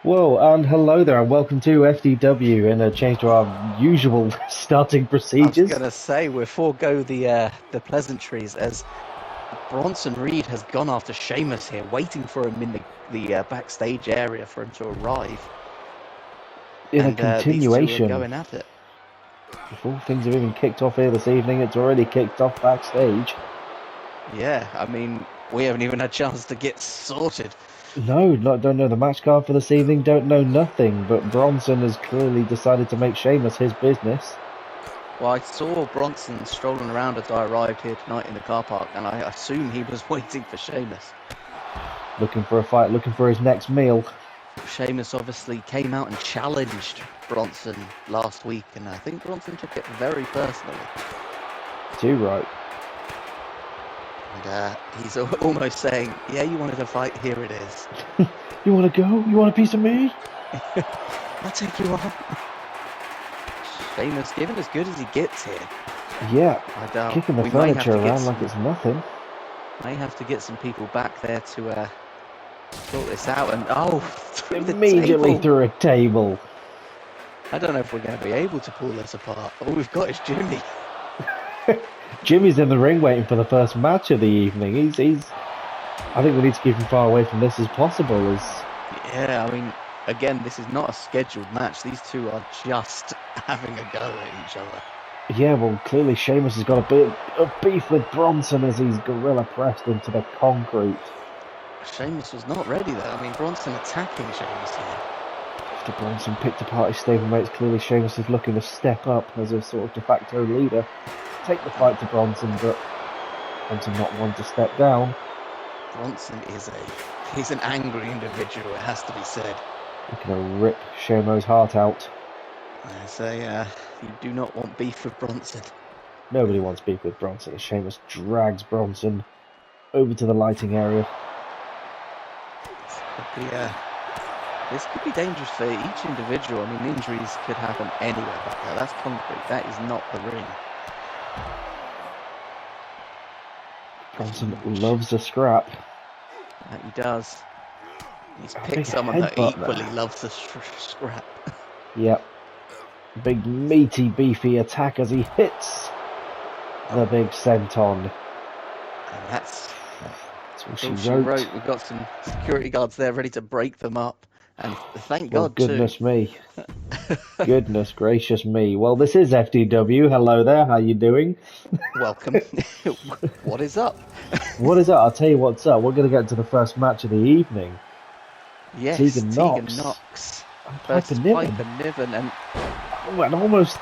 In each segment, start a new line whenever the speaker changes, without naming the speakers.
Whoa, and hello there, and welcome to FDW in a change to our usual starting
I was
procedures.
gonna say we'll forego the pleasantries as Bronson Reed has gone after Sheamus here, waiting for him in the backstage area for him to arrive,
In a
and these two are
continuation,
going at it.
before things have even kicked off here this evening, it's already kicked off backstage.
Yeah, I mean we haven't even had a chance to get sorted.
No, don't know the match card for this evening, don't know nothing, but Bronson has clearly decided to make Sheamus his business.
Well, I saw Bronson strolling around as I arrived here tonight in the car park, and I assume he was waiting for Sheamus.
Looking for a fight, looking for his next meal.
Sheamus obviously came out and challenged Bronson last week, and I think Bronson took it very personally.
Too right.
And he's almost saying, yeah, you wanted a fight, here it is.
You want to go? You want a piece of me?
I'll take you on. Sheamus giving as good as he gets here.
Yeah,
I doubt
kicking the
we may have
furniture
to get
around like it's nothing.
may have to get some people back there to sort this out. And through the
Immediately
table.
through a table.
I don't know if we're going to be able to pull this apart. All we've got is Jimmy.
Jimmy's in the ring waiting for the first match of the evening. He's. I think we need to keep him far away from this as possible.
Yeah, I mean, again, this is not a scheduled match. These two are just having a go at each other.
Yeah, well, clearly Sheamus has got a bit of beef with Bronson as he's gorilla pressed into the concrete.
Sheamus was not ready though. I mean, Bronson attacking Sheamus here.
After Bronson picked apart his stablemates, clearly Sheamus is looking to step up as a sort of de facto leader. Take the fight to Bronson, but Bronson not one to step down.
Bronson he's an angry individual, it has to be said.
Looking to rip Sheamus' heart out.
I say, you do not want beef with Bronson.
Nobody wants beef with Bronson as Sheamus drags Bronson over to the lighting area.
This could be dangerous for each individual. I mean, injuries could happen anywhere back there. That's concrete. That is not the ring.
Bronson loves a scrap.
That he does. He's picked someone that equally loves a scrap.
Yep. Big meaty beefy attack as he hits the big senton.
And that's
what
all
she wrote.
We've got some security guards there ready to break them up. And thank
Well,
God,
goodness me. Goodness gracious me. Well, this is FDW. Hello there. How you doing?
Welcome. What is up?
What is up? I'll tell you what's up. We're going to get to the first match of the evening.
Yes,
Tegan
Knox.
Piper
Niven.
And almost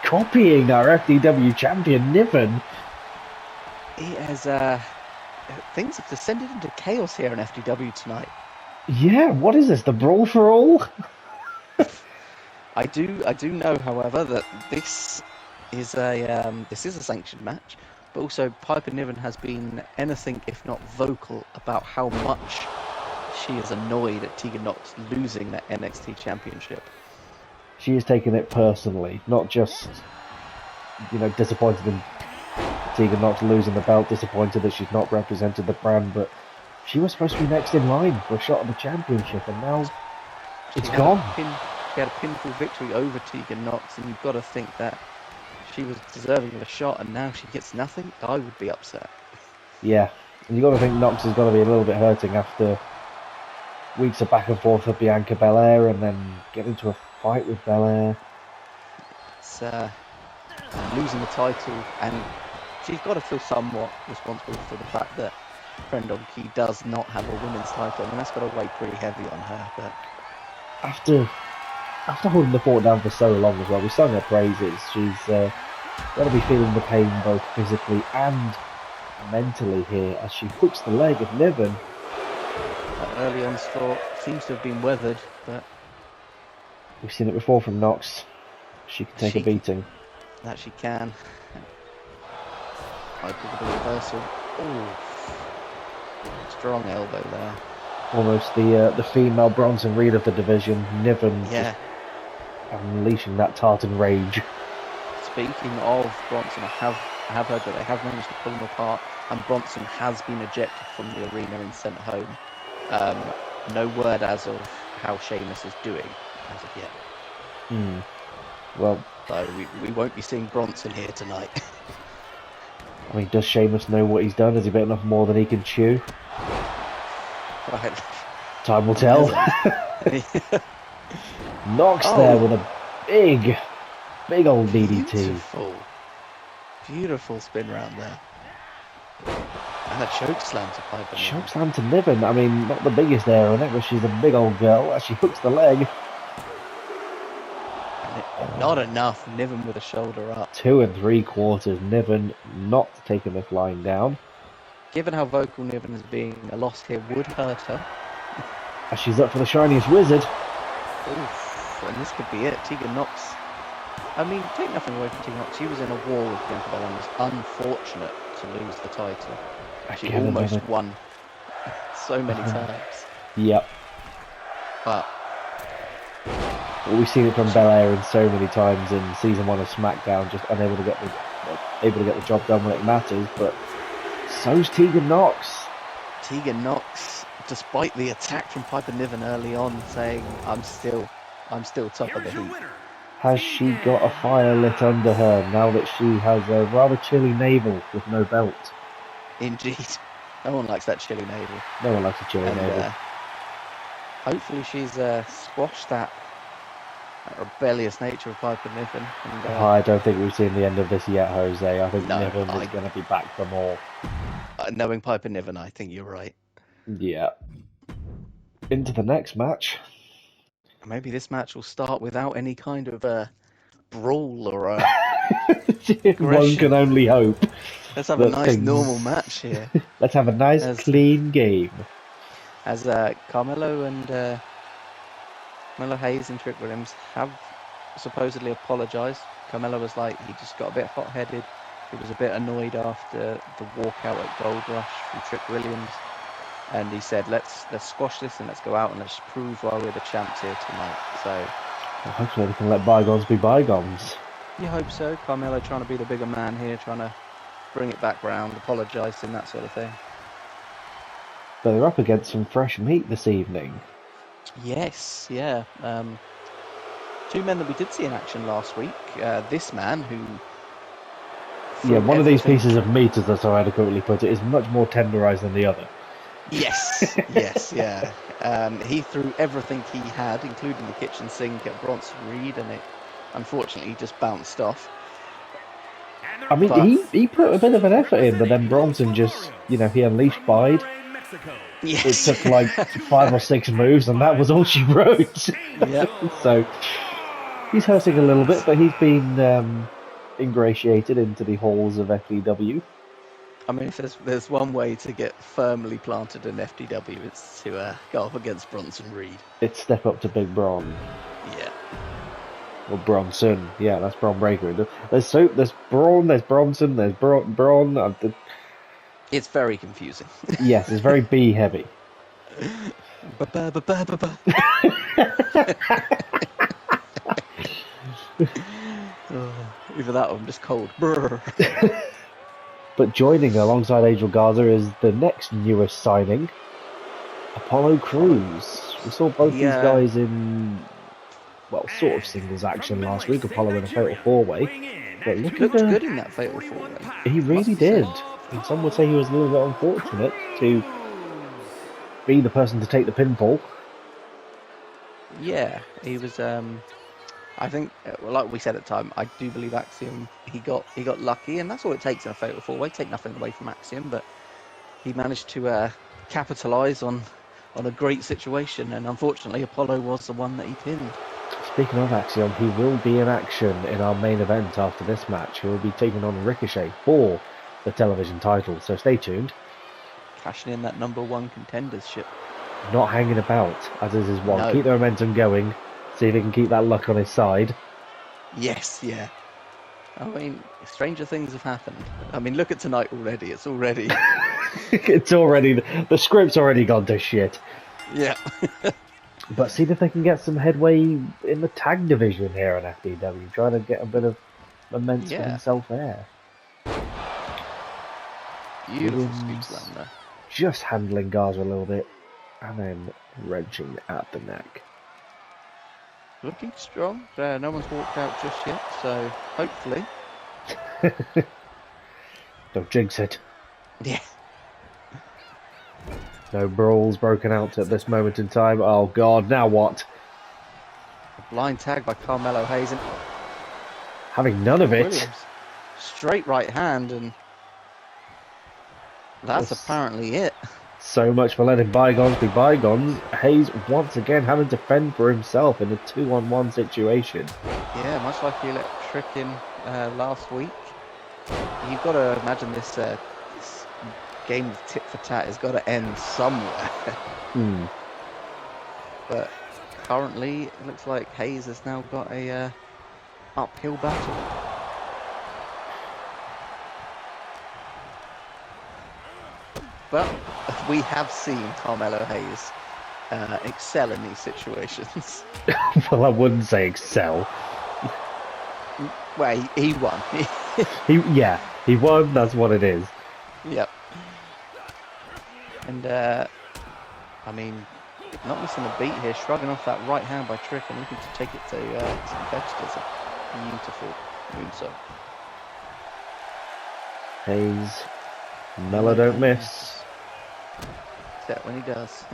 copying our FDW champion, Niven.
He has, things have descended into chaos here in FDW tonight.
Yeah, what is this? The Brawl for All?
I do know, however, that this is a sanctioned match, but also Piper Niven has been anything if not vocal about how much she is annoyed at Tegan Knox losing that NXT championship.
She is taking it personally, not just, disappointed in Tegan Knox losing the belt, disappointed that she's not represented the brand, but she was supposed to be next in line for a shot at the championship, and now it's gone.
She had a pinfall victory over Tegan Knox, and you've got to think that she was deserving of a shot, and now she gets nothing. I would be upset.
Yeah, and you've got to think Knox has got to be a little bit hurting after weeks of back and forth with Bianca Belair, and then get into a fight with Belair.
It's losing the title, and she's got to feel somewhat responsible for the fact that Prendon Key does not have a women's title. I mean, that's got to weigh pretty heavy on her. But
after holding the fort down for so long as well, we sung her praises. She's got to be feeling the pain both physically and mentally here as she hooks the leg of Niven.
That early onslaught seems to have been weathered, but
we've seen it before from Knox. She can take a beating.
That she can. I did the reversal. Ooh. Strong elbow there.
Almost the female Bronson Reed of the division. Niven
just
unleashing that Tartan rage.
Speaking of Bronson, I have heard that they have managed to pull him apart, and Bronson has been ejected from the arena and sent home. No word as of how Sheamus is doing as of yet.
Well,
So we won't be seeing Bronson here tonight.
I mean, does Sheamus know what he's done? Has he bitten off more than he can chew?
Right.
Time will tell. Knox there with a big old DDT.
Beautiful spin round there. And a choke slam to Piper.
Choke slam to Niven. I mean, not the biggest there on it, but she's a big old girl as she hooks the leg.
Not enough. Niven with a shoulder up.
2 3/4. Niven not taking this line down.
Given how vocal Niven is being, a loss here would hurt her.
As she's up for the shiniest wizard.
Oof, and this could be it. Tegan Knox. I mean, take nothing away from Tegan Knox. She was in a war with Bianca Belair and was unfortunate to lose the title. She almost won so many times.
Yep.
But
well, we've seen it from Belair in so many times in season 1 of SmackDown, just able to get the job done when it matters. But so's Tegan Knox.
Tegan Knox, despite the attack from Piper Niven early on, saying, "I'm still top of the heap."
Has she got a fire lit under her now that she has a rather chilly navel with no belt?
Indeed. No one likes that chilly navel.
No one likes a chilly navel.
Hopefully she's squashed that rebellious nature of Piper Niven. And,
I don't think we've seen the end of this yet, Jose. I think Niven is going to be back for more.
Knowing Piper Niven, I think you're right.
Yeah. Into the next match.
Maybe this match will start without any kind of brawl or
one can only hope.
Let's have a nice normal match here.
Let's have a nice clean game.
As Carmelo and Carmelo Hayes and Trick Williams have supposedly apologised. Carmelo was like, he just got a bit hot-headed. He was a bit annoyed after the walkout at Gold Rush from Trick Williams. And he said, let's squash this and let's go out and let's prove why we're the champs here tonight. So
hopefully we can let bygones be bygones.
You hope so. Carmelo trying to be the bigger man here, trying to bring it back round, apologising, that sort of thing.
But they're up against some fresh meat this evening.
Yes, yeah. Two men that we did see in action last week. This man who...
Yeah, one of these pieces of meat, as I so adequately put it, is much more tenderised than the other.
Yes, yes, yeah. He threw everything he had, including the kitchen sink, at Bronson Reed, and it unfortunately just bounced off.
I mean, he put a bit of an effort in, but then Bronson just, he unleashed Bide.
Yes.
It took like 5 or 6 moves, and that was all she wrote.
Yeah.
So he's hurting a little bit, but he's been ingratiated into the halls of FDW.
I mean, if there's one way to get firmly planted in FDW, it's to go up against Bronson Reed.
It's step up to Big Bron.
Yeah.
Or Bronson. Yeah, that's Bron Breakker. There's Braun, there's Bronson, there's Braun.
It's very confusing.
Yes, it's very B heavy.
Either that or I'm just cold. Brr.
But joining alongside Angel Garza is the next newest signing, Apollo Crews. We saw both these guys in, sort of singles action last week. Apollo in a fatal 4-way. But
looked good in that fatal 4-way.
He really did. And some would say he was a little bit unfortunate to be the person to take the pinfall.
Yeah, he was. I think, like we said at the time, I do believe Axiom, he got lucky, and that's all it takes in a fatal 4-way. Take nothing away from Axiom, but he managed to capitalise on a great situation, and unfortunately Apollo was the one that he pinned.
Speaking of Axiom, he will be in action in our main event after this match. He will be taking on Ricochet for the television title, so stay tuned.
Cashing in that #1 contendership.
Not hanging about, as is his one.
No.
Keep the momentum going. See if he can keep that luck on his side.
Yes, yeah. I mean, stranger things have happened. I mean, look at tonight already. It's already...
The script's already gone to shit.
Yeah.
But see if they can get some headway in the tag division here in FDW. Trying to get a bit of momentum for himself there.
Beautiful scoop slam there.
Just handling Garza a little bit. And then wrenching at the neck.
looking strong. No one's walked out just yet, so hopefully.
Don't jinx it.
Yeah.
No brawls broken out at this moment in time. Oh god, now what?
A blind tag by Carmelo Hayes and
Having none of it.
Williams. Straight right hand, and that's apparently it.
So much for letting bygones be bygones. Hayes once again having to fend for himself in a 2-on-1 situation.
Yeah, much like he let Trick in last week. You've got to imagine this game of tit for tat has got to end somewhere. But currently, it looks like Hayes has now got a uphill battle. But we have seen Carmelo Hayes excel in these situations.
Well, I wouldn't say excel.
Well, he won.
he won. That's what it is.
Yep. And I mean, not missing a beat here, shrugging off that right hand by Trick and looking to take it to his competitors. A beautiful moonsault.
Hayes, Melo don't miss.
Except when he does.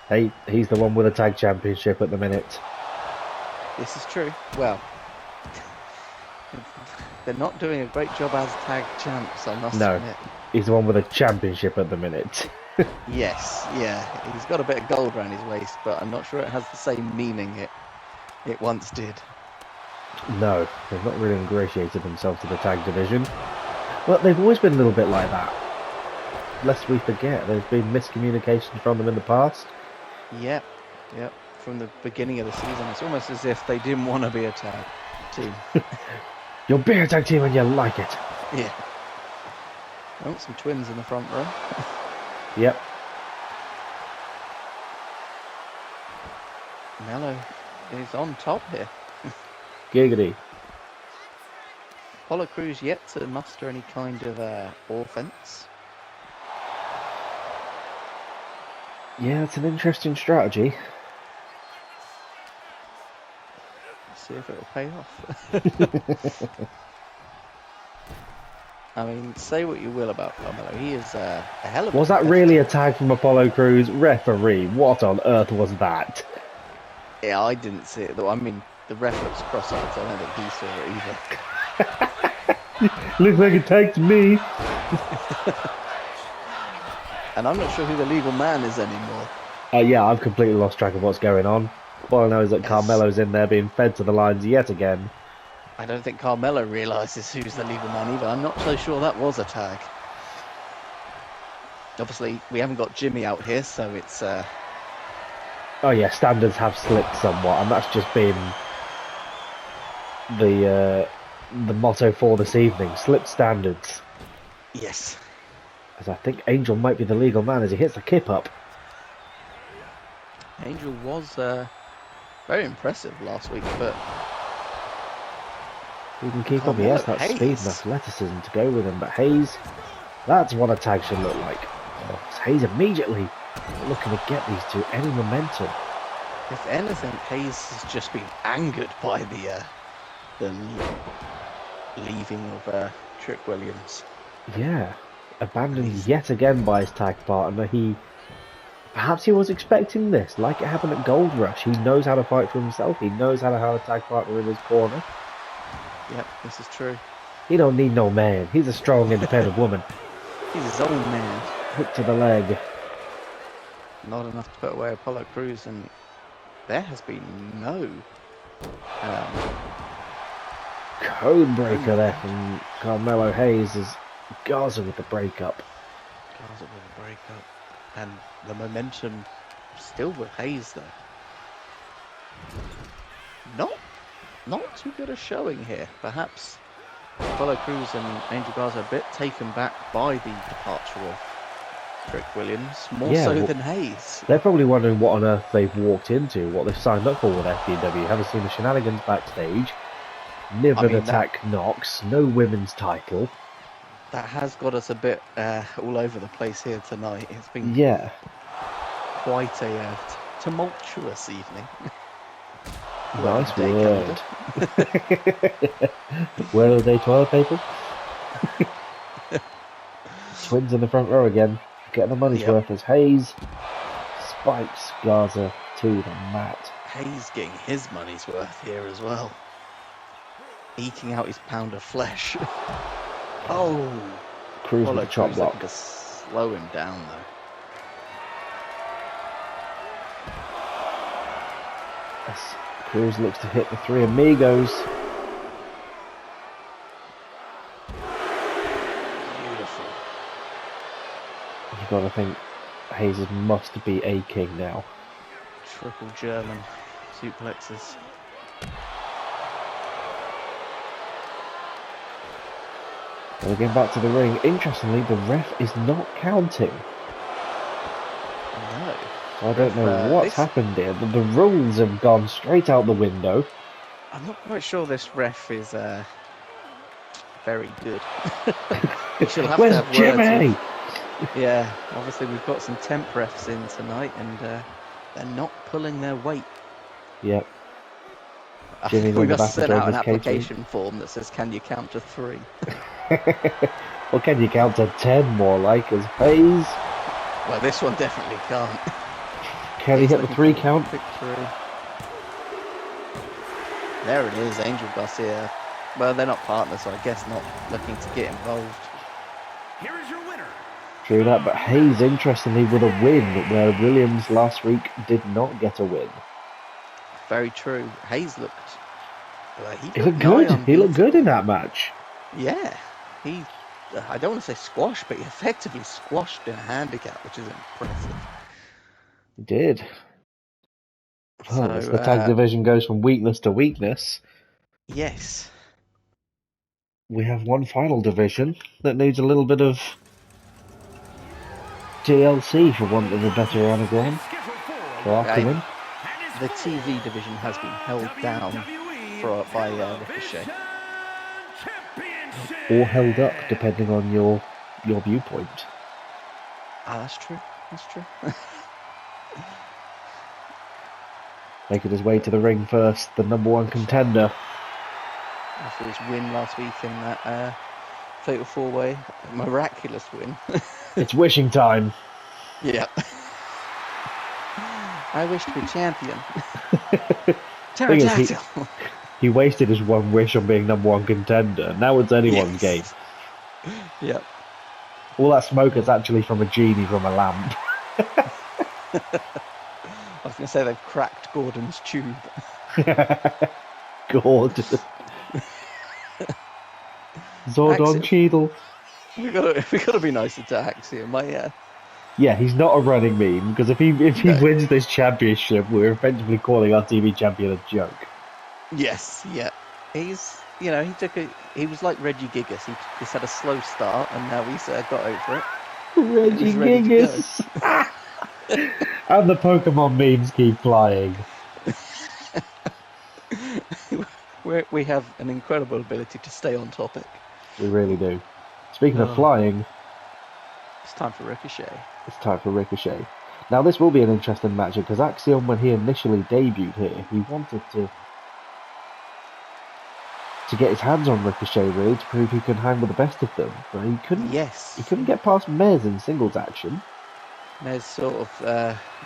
Hey, he's the one with a tag championship at the minute.
This is true. Well, they're not doing a great job as tag champs, I must admit.
He's the one with a championship at the minute.
Yes, yeah. He's got a bit of gold around his waist, but I'm not sure it has the same meaning it once did.
No, they've not really ingratiated themselves to the tag division. Well, they've always been a little bit like that. Lest we forget, there's been miscommunications from them in the past.
Yep. From the beginning of the season, it's almost as if they didn't want to be a tag team.
You'll be a tag team when you like it.
Yeah. I want some twins in the front row.
Yep.
Melo is on top here.
Giggity.
Apollo Crews yet to muster any kind of offense.
Yeah, it's an interesting strategy.
See if it'll pay off. I mean, say what you will about Carmelo, he is a hell of a
Was that really a tag from Apollo Crews? Referee, what on earth was that?
Yeah, I didn't see it though. I mean, the ref looks cross-eyed, so I don't think he saw it either.
Looks like a tag to me.
And I'm not sure who the legal man is anymore.
Yeah, I've completely lost track of what's going on. All I know is that
Yes.
Carmelo's in there being fed to the lines yet again.
I don't think Carmelo realises who's the legal man either. I'm not so sure that was a tag. Obviously, we haven't got Jimmy out here, so it's...
Oh yeah, standards have slipped somewhat, and that's just been the motto for this evening. Slip standards.
Yes.
As I think Angel might be the legal man as he hits the kip up.
Angel was very impressive last week, but...
He can keep up, he has that speed and athleticism to go with him, but Hayes, that's what a tag should look like. Oh, Hayes immediately looking to get these two any momentum.
If anything, Hayes has just been angered by the leaving of Trick Williams.
Yeah, abandoned yet again by his tag partner. Perhaps he was expecting this, like it happened at Gold Rush. He knows how to fight for himself. He knows how to have a tag partner in his corner.
Yep, this is true.
He don't need no man. He's a strong, independent woman.
He's his own man.
Hook to the leg.
Not enough to put away Apollo Crews, and there has been no
Code breaker there from Carmelo Hayes as Gaza with the breakup.
Gaza with a breakup, and the momentum still with Hayes though. Not too good a showing here. Perhaps Apollo Crews and Angel Garza a bit taken back by the departure of Trick Williams, more so than Hayes.
They're probably wondering what on earth they've walked into, what they've signed up for with FDW. Haven't seen the shenanigans backstage. Niven attack Knox, no women's title.
That has got us a bit all over the place here tonight. It's been quite a tumultuous evening.
Nice
Day
word. Where are they, toilet paper? Twins in the front row again. Getting the money's
Yep.
worth as Hayes spikes Garza to the mat.
Hayes getting his money's worth here as well. Eking out his pound of flesh. Oh!
Cruz with the chop
Cruz
block.
looking to slow him down though.
As Cruz looks to hit the three amigos.
Beautiful.
You've got to think Hayes must be aching now.
Triple German suplexes.
Well, again back to the ring. Interestingly, the ref is not counting.
No.
So I don't know what's happened here. The rules have gone straight out the window.
I'm not quite sure this ref is very good. We shall have
Where's
to have
Jimmy?
words with... Yeah, obviously we've got some temp refs in tonight and they're not pulling their weight.
Yep.
I
Jimmy's
think we
on the
must
back
send out an
of catering.
application form that says, can you count to 3?
Well, can you count to 10 more like as Hayes?
Well, this one definitely can't.
Can he hit the 3 count?
Pick 3. There it is, Angel Garcia. Well, they're not partners, so I guess not looking to get involved.
Here is your winner.
True that, but Hayes, interestingly, with a win, where Williams last week did not get a win.
Very true. Hayes looked...
He looked good. He looked good in that match.
Yeah. He... I don't want to say squash, but he effectively squashed in a handicap, which is impressive.
He did. Well,
So,
as the tag division goes from weakness to weakness,
yes.
we have one final division that needs a little bit of TLC, for want of a better anagram, for our coming.
The TV division has been held down by Ricochet.
Or held up, depending on your viewpoint.
Ah, that's true. That's true.
Making his way to the ring first, the #1 contender.
After his win last week in that Fatal 4-Way, miraculous win.
It's wishing time.
Yeah. I wish to be champion. Pterodactyl.
He wasted his one wish on being #1 contender. Now it's anyone's game.
Yep.
All that smoke is actually from a genie from a lamp.
I was going to say they've cracked Gordon's tube.
Gordon. Zordon Cheadle.
We got to be nicer to Axiom.
Yeah, he's not a running meme, because if he wins this championship, we're effectively calling our TV champion a joke.
Yes, yeah. He's, he was like Reggie Gigas. He's had a slow start, and now he's got over it.
Reggie Gigas. And the Pokemon memes keep flying.
We have an incredible ability to stay on topic.
We really do. Speaking of flying,
it's time for Ricochet.
It's time for Ricochet. Now this will be an interesting matchup, because Axiom, when he initially debuted here, he wanted to get his hands on Ricochet, really, to prove he can hang with the best of them. But he couldn't.
Yes.
He couldn't get past Mez in singles action.
Mez sort of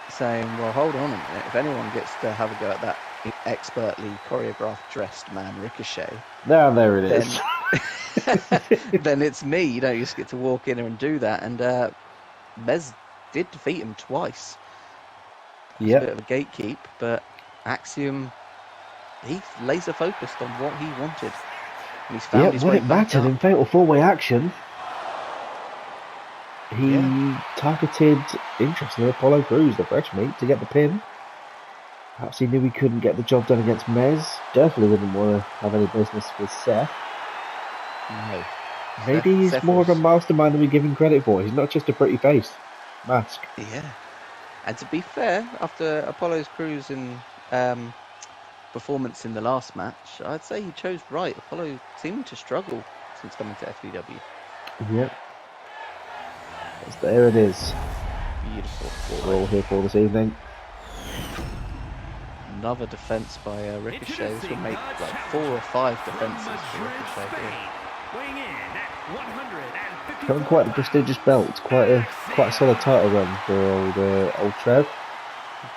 saying, well, hold on a minute. If anyone gets to have a go at that expertly choreographed dressed man, Ricochet...
There it is.
Then it's me. You just get to walk in and do that. And Mez did defeat him twice.
Yeah.
A bit of a gatekeep, but Axiom... he's laser focused on what he wanted. And he's found his
when
way
it
back
mattered
up.
in Fatal 4-Way action, he targeted, interestingly, Apollo Crews, the fresh meat, to get the pin. Perhaps he knew he couldn't get the job done against Mez. Definitely didn't want to have any business with Seth.
No.
Maybe he's
Seth
more of
was...
a mastermind than we give him credit for. He's not just a pretty face. Mask.
Yeah. And to be fair, after Apollo's Crews in... performance in the last match, I'd say he chose right. Apollo seemed to struggle since coming to FDW.
Yep. There it is.
Beautiful.
We're all here for this evening.
another defense by Ricochet. This will make like 4 or 5 defenses for Ricochet here.
Weighing in at 150.
Got quite a prestigious belt. Quite a solid title run for old Trev.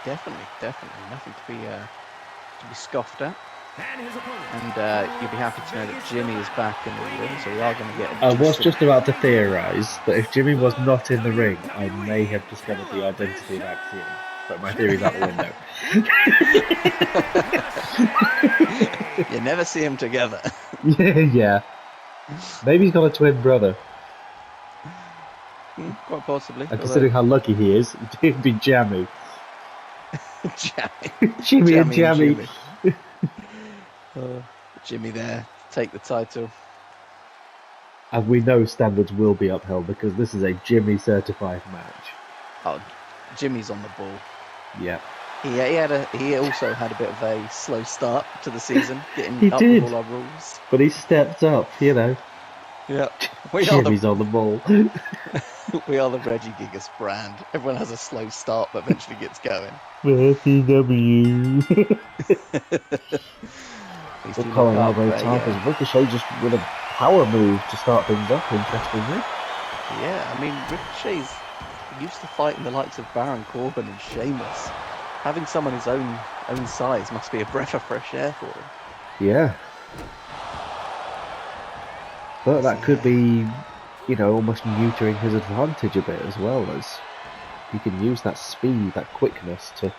Definitely nothing to be scoffed at.
And his opponent.
And you'll be happy to know that Jimmy is back in the ring, so we are going to get.
I was just about to theorise that if Jimmy was not in the ring, I may have discovered the identity of Axiom. But my theory's out the window.
You never see them together.
Yeah. Maybe he's got a twin brother.
Quite possibly.
And considering how lucky he is, it'd be Jammy.
Jimmy
and Jammy.
Jimmy there, take the title.
And we know standards will be upheld because this is a Jimmy certified match.
Oh, Jimmy's on the ball.
Yeah.
He also had a bit of a slow start to the season, getting
He
up
did.
with all our rules.
But he stepped up, you know.
Yeah.
Jimmy's on the ball.
We are the Reggie Gigas brand. Everyone has a slow start but eventually gets going.
FDW.
These
Well,
two
calling
look
out
up,
very
but,
tough as Ricochet just with a power move to start things up, interestingly.
yeah, I mean, Ricochet's used to fighting the likes of Baron Corbin and Sheamus. Having someone his own size must be a breath of fresh air for him.
Yeah. But that could be, you know, almost neutering his advantage a bit as well, as he can use that speed, that quickness to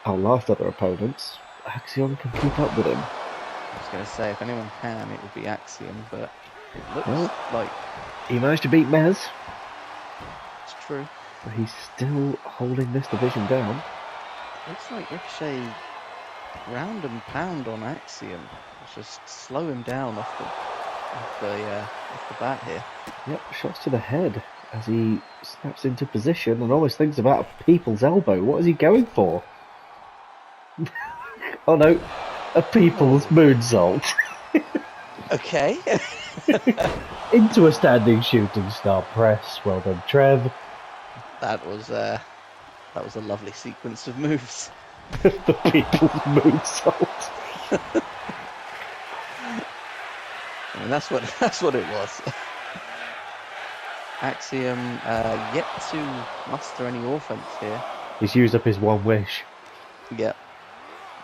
outlast other opponents. Axiom can keep up with him.
I was going to say, if anyone can, it would be Axiom, but it looks
Well.
like
He managed to beat Mez,
it's true.
but he's still holding this division down.
Looks like Ricochet ground and pound on Axiom. Just slow him down off the bat here.
Yep, shots to the head as he snaps into position and always thinks about a people's elbow. What is he going for? Oh no, a people's moonsault.
Okay.
Into a standing shooting star press. Well done, Trev.
That was a lovely sequence of moves.
The people's moonsault.
I mean, that's what it was. Axiom yet to muster any offense here.
He's used up his one wish.
Yep.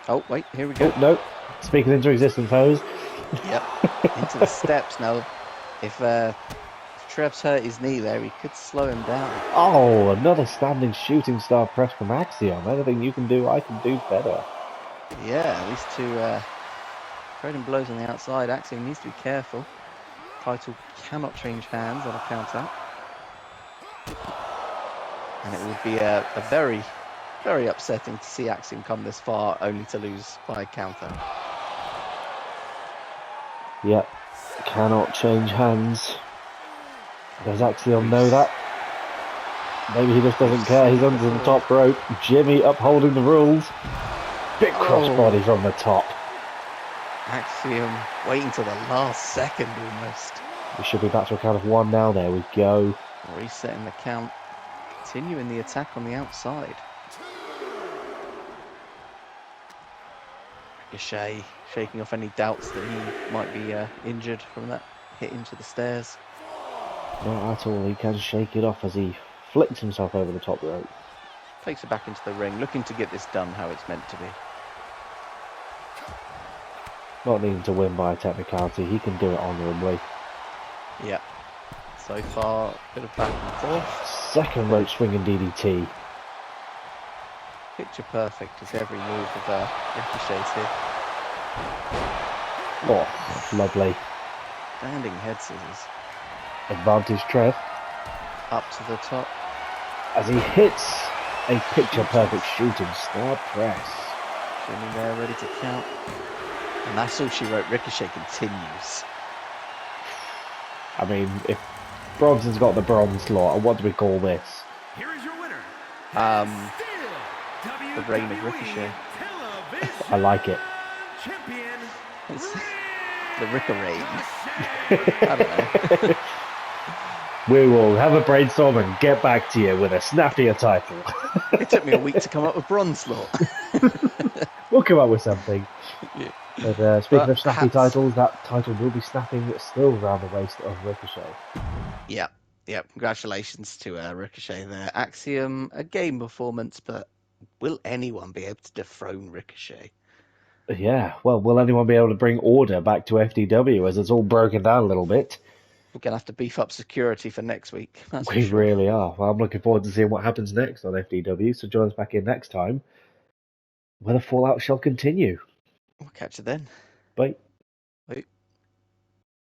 Oh wait, here we go.
Oh no, speaking into existence, foes.
Yep. Into the steps now. If Trev's hurt his knee there, he could slow him down.
Oh, another standing shooting star press from Axiom. Anything you can do, I can do better.
Yeah, these two trading blows on the outside. Axiom needs to be careful. Title cannot change hands on a count out. And it would be a very, very upsetting to see Axiom come this far only to lose by a counter.
Yep, cannot change hands. Does Axiom know that? Maybe he just doesn't care. He's under the top rope. Jimmy upholding the rules. Big crossbody from the top.
Axiom waiting till the last second almost.
We should be back to a count of one now. There we go.
Resetting the count. Continuing the attack on the outside. Ricochet shaking off any doubts that he might be injured from that hit into the stairs.
Not at all. He can shake it off as he flicks himself over the top rope.
Takes it back into the ring, looking to get this done how it's meant to be.
Not needing to win by a technicality. He can do it honourably.
Yeah. So far, a bit of back and forth.
Second rope swinging DDT.
Picture perfect as every move of Ricochet's here.
Oh, that's lovely.
Standing head scissors.
Advantage Trev.
Up to the top.
As he hits a picture perfect shooting star press.
Jimmy there ready to count. And that's all she wrote. Ricochet continues.
I mean, if Bronson's got the bronze slot, what do we call this?
Here is your winner.
The reign of Ricochet.
I like it.
Champion.
It's the Ricka reign. I don't know.
We will have a brainstorm and get back to you with a snappier title.
It took me a week to come up with bronze slot.
We'll come up with something.
Yeah.
But speaking
But
of snappy
hats-
titles, that title will be snapping still around the waist of Ricochet.
Yeah, yeah. Congratulations to Ricochet there. Axiom, a game performance, but will anyone be able to dethrone Ricochet?
Yeah, well, will anyone be able to bring order back to FDW as it's all broken down a little bit?
We're gonna have to beef up security for next week. That's
We
for sure.
really are. Well, I'm looking forward to seeing what happens next on FDW, so join us back in next time where the fallout shall continue.
We'll catch you then.
Bye.